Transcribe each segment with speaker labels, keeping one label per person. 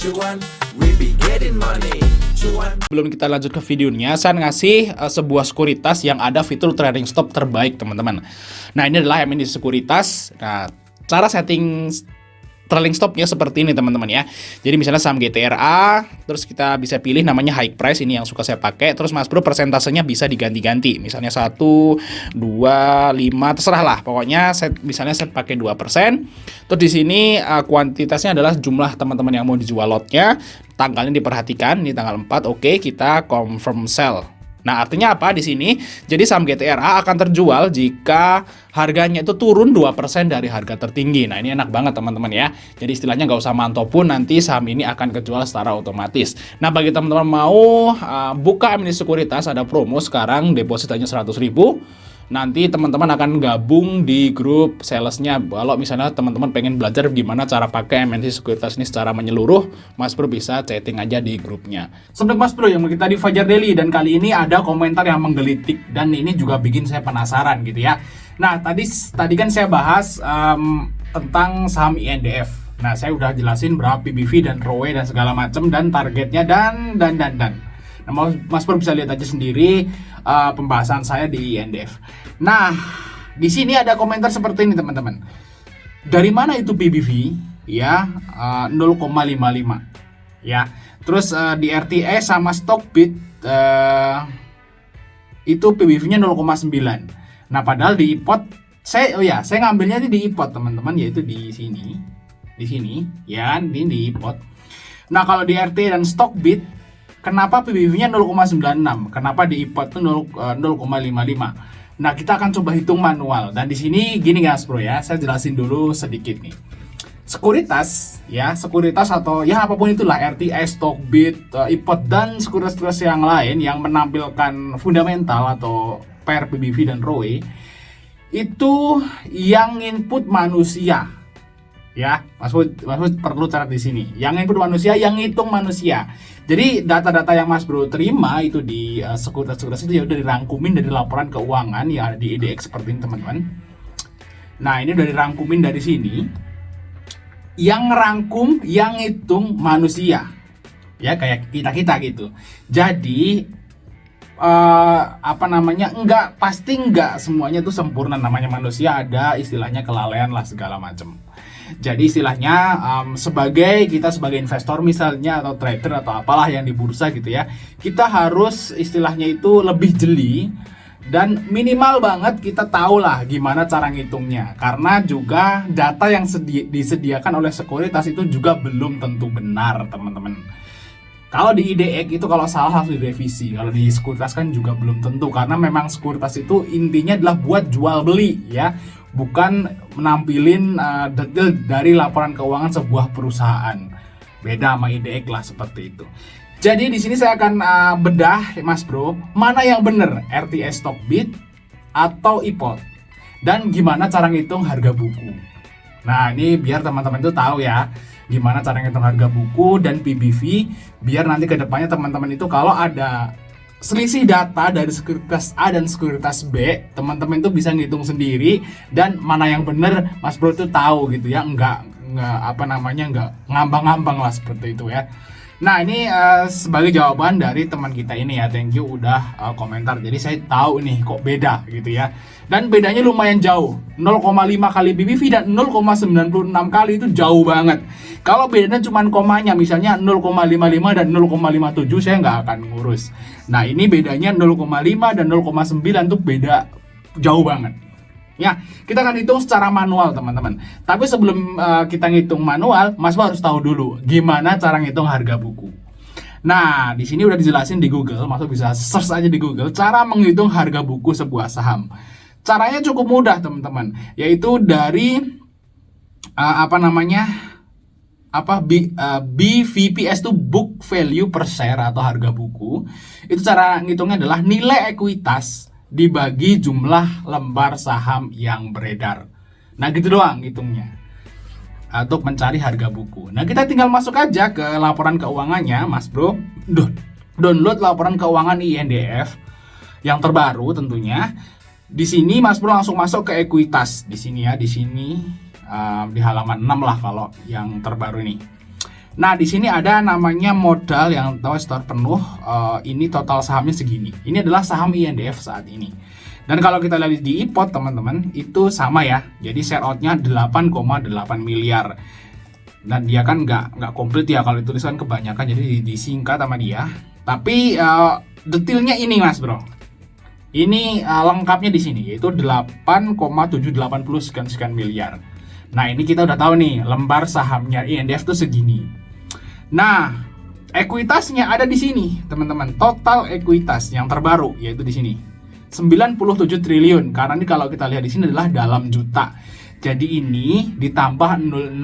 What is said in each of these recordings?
Speaker 1: cuan, we be getting money. Cuan.
Speaker 2: Sebelum kita lanjut ke videonya, saya ngasih sebuah sekuritas yang ada fitur trading stop terbaik, teman-teman. Nah, ini adalah MND Sekuritas. Nah, cara setting trailing stopnya seperti ini, teman-teman ya. Jadi misalnya saham GTRA, terus kita bisa pilih namanya high price, ini yang suka saya pakai. Terus Mas Bro persentasenya bisa diganti-ganti. Misalnya 1, 2, 5, terserah lah. Pokoknya misalnya saya pakai 2%. Terus di sini kuantitasnya adalah jumlah teman-teman yang mau dijual lotnya. Tanggalnya diperhatikan, ini tanggal 4. Oke, kita confirm sell. Nah, artinya apa di sini? Jadi saham GTRA akan terjual jika harganya itu turun 2% dari harga tertinggi. Nah, ini enak banget teman-teman ya. Jadi istilahnya nggak usah mantau pun, nanti saham ini akan kejual secara otomatis. Nah, bagi teman-teman mau buka MND Sekuritas, ada promo sekarang, depositanya 100.000. Nanti teman-teman akan gabung di grup salesnya. Kalau misalnya teman-teman pengen belajar gimana cara pakai MND Sekuritas ini secara menyeluruh, Mas Bro bisa chatting aja di grupnya. Sebelum Mas Bro yang kita di Fajar Daily, dan kali ini ada komentar yang menggelitik dan ini juga bikin saya penasaran gitu ya. Nah, tadi kan saya bahas tentang saham INDF. Nah, saya udah jelasin berapa PBV dan ROE dan segala macam dan targetnya dan. Nah, Mas Bro bisa lihat aja sendiri pembahasan saya di INDF. Nah, di sini ada komentar seperti ini, teman-teman. Dari mana itu PBV? Ya, 0,55. Ya. Terus di RTA sama Stockbit itu PBV-nya 0,9. Nah, padahal di IPOT saya ngambilnya di IPOT, teman-teman, yaitu di sini. Di sini, ya, ini di IPOT. Nah, kalau di RTA dan Stockbit, kenapa PBV-nya 0,96? Kenapa di IPOT itu 0,55? Nah, kita akan coba hitung manual. Dan di sini gini guys, Bro ya, saya jelasin dulu sedikit nih. Sekuritas atau ya apapun itulah, RTA, Stockbit, IPOT dan sekuritas yang lain yang menampilkan fundamental atau pair PBV dan ROE itu yang input manusia. Ya, Mas Bro perlu catat di sini. Yang input manusia, yang ngitung manusia. Jadi data-data yang Mas Bro terima itu di sekuritas itu ya udah dirangkumin dari laporan keuangan ya di IDX seperti ini, teman-teman. Nah, ini udah dirangkumin dari sini. Yang ngerangkum, yang ngitung manusia. Ya, kayak kita gitu. Jadi pasti enggak semuanya itu sempurna, namanya manusia, ada istilahnya kelalaian lah segala macam. Jadi istilahnya sebagai investor misalnya atau trader atau apalah yang di bursa gitu ya, kita harus istilahnya itu lebih jeli dan minimal banget kita tahu lah gimana cara ngitungnya, karena juga data yang disediakan oleh sekuritas itu juga belum tentu benar, teman-teman. Kalau di IDX itu kalau salah harus direvisi. Kalau di sekuritas kan juga belum tentu, karena memang sekuritas itu intinya adalah buat jual beli ya, bukan menampilin detail dari laporan keuangan sebuah perusahaan. Beda sama IDX lah seperti itu. Jadi di sini saya akan bedah, Mas Bro, mana yang benar, RTA, Stockbit atau IPOT, dan gimana cara ngitung harga buku. Nah, ini biar teman-teman itu tahu ya gimana cara ngitung harga buku dan PBV, biar nanti ke depannya teman-teman itu kalau ada selisih data dari sekuritas A dan sekuritas B, teman-teman itu bisa ngitung sendiri dan mana yang benar, Mas Bro itu tahu gitu ya, nggak ngambang-ngambang lah seperti itu ya. Nah, ini sebagai jawaban dari teman kita ini ya, thank you udah komentar. Jadi saya tahu nih kok beda gitu ya. Dan bedanya lumayan jauh, 0,5 kali PBV dan 0,96 kali, itu jauh banget. Kalau bedanya cuma komanya, misalnya 0,55 dan 0,57, saya nggak akan ngurus. Nah, ini bedanya 0,5 dan 0,9 tuh beda jauh banget. Ya, kita akan hitung secara manual, teman-teman. Tapi sebelum kita ngitung manual, Mas Bro harus tahu dulu gimana cara ngitung harga buku. Nah, di sini udah dijelasin di Google, Mas Bro bisa search aja di Google cara menghitung harga buku sebuah saham. Caranya cukup mudah, teman-teman, yaitu dari BVPS itu book value per share atau harga buku. Itu cara ngitungnya adalah nilai ekuitas dibagi jumlah lembar saham yang beredar. Nah, gitu doang hitungnya untuk mencari harga buku. Nah, kita tinggal masuk aja ke laporan keuangannya, Mas Bro. Download laporan keuangan INDF yang terbaru tentunya. Di sini Mas Bro langsung masuk ke ekuitas. Di sini ya, di sini di halaman 6 lah kalau yang terbaru ini. Nah, di sini ada namanya modal yang tahu store penuh. Ini total sahamnya segini. Ini adalah saham INDF saat ini. Dan kalau kita lihat di IPOT teman-teman, itu sama ya. Jadi share out-nya 8,8 miliar. Dan dia kan nggak komplit ya, kalau dituliskan kebanyakan, jadi disingkat sama dia. Tapi detailnya ini mas bro. Ini lengkapnya di sini, yaitu 8,780 sekian miliar. Nah ini kita udah tahu nih, lembar sahamnya INDF tuh segini. Nah, ekuitasnya ada di sini, teman-teman. Total ekuitas yang terbaru yaitu di sini. 97 triliun. Karena ini kalau kita lihat di sini adalah dalam juta. Jadi ini ditambah 06.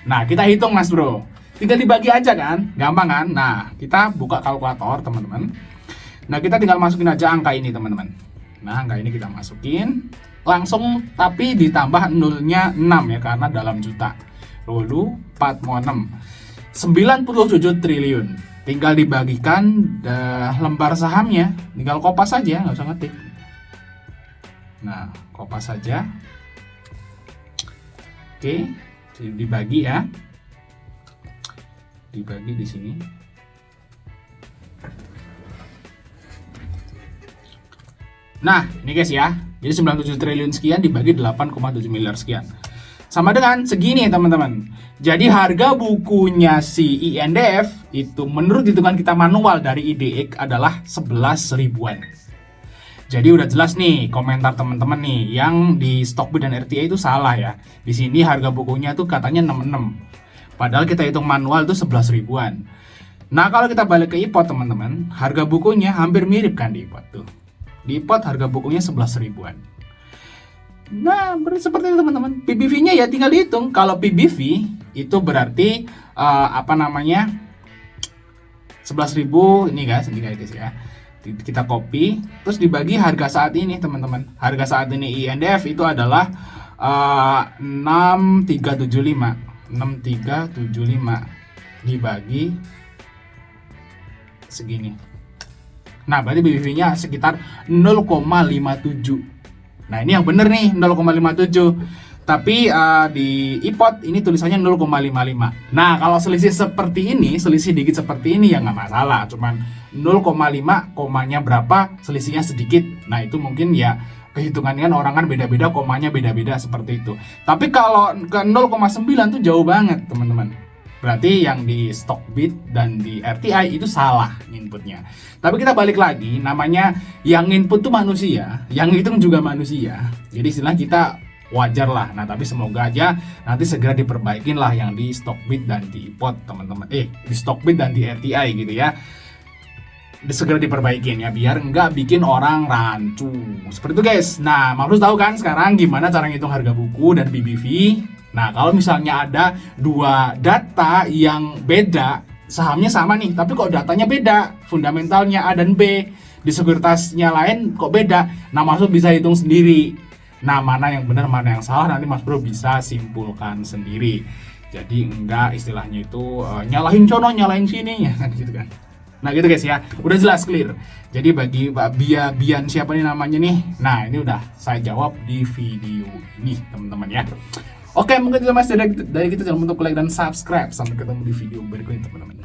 Speaker 2: Nah, kita hitung Mas Bro. Tinggal dibagi aja kan? Gampang kan? Nah, kita buka kalkulator, teman-teman. Nah, kita tinggal masukin aja angka ini, teman-teman. Nah, angka ini kita masukin langsung, tapi ditambah nolnya 6 ya, karena dalam juta. Lalu 4,6 97 triliun. Tinggal dibagikan lembar sahamnya, tinggal kopas saja, nggak usah ngetik. Nah, kopas saja. Oke, dibagi ya. Dibagi di sini. Nah, ini guys ya. Jadi 97 triliun sekian dibagi 8,7 miliar sekian. Sama dengan segini teman-teman. Jadi harga bukunya si INDF itu menurut hitungan kita manual dari IDX adalah 11 ribuan. Jadi udah jelas nih komentar teman-teman nih yang di Stockbit dan RTA itu salah ya. Di sini harga bukunya tuh katanya 66. Padahal kita hitung manual itu 11 ribuan. Nah kalau kita balik ke IPOT teman-teman, harga bukunya hampir mirip kan di IPOT tuh. Di IPOT harga bukunya 11 ribuan. Nah, seperti itu teman-teman. PBV-nya ya tinggal dihitung. Kalau PBV itu berarti 11.000 ini guys ya. Kita copy, terus dibagi harga saat ini teman-teman. Harga saat ini INDF itu adalah 6375 dibagi segini. Nah, berarti PBV-nya sekitar 0,57. Nah ini yang bener nih 0,57. Tapi di IPOT ini tulisannya 0,55. Nah kalau selisih seperti ini, selisih dikit seperti ini ya nggak masalah. Cuman 0,5 komanya berapa, selisihnya sedikit. Nah itu mungkin ya kehitungannya orang kan beda-beda, komanya beda-beda seperti itu. Tapi kalau ke 0,9 tuh jauh banget teman-teman. Berarti yang di Stockbit dan di RTI itu salah inputnya. Tapi kita balik lagi, namanya yang input tuh manusia, yang hitung juga manusia. Jadi istilah kita wajar lah. Nah tapi semoga aja nanti segera diperbaikin lah yang di Stockbit dan di IPOT teman-teman. Di Stockbit dan di RTI gitu ya. Segera diperbaikin ya biar nggak bikin orang rancu. Seperti itu guys. Nah, harus tahu kan sekarang gimana cara ngitung harga buku dan PBV. Nah, kalau misalnya ada dua data yang beda, sahamnya sama nih, tapi kok datanya beda, fundamentalnya A dan B, di sekuritasnya lain kok beda. Nah, Mas Bro bisa hitung sendiri. Nah, mana yang benar, mana yang salah, nanti Mas Bro bisa simpulkan sendiri. Jadi enggak istilahnya itu nyalahin cono, nyalahin sini ya kan gitu kan. Nah gitu guys ya, udah jelas clear. Jadi bagi Pak Bian siapa nih namanya nih? Nah ini udah saya jawab di video ini teman-teman ya. Oke mungkin itu mas dari kita, jangan lupa untuk like dan subscribe. Sampai ketemu di video berikutnya teman-teman.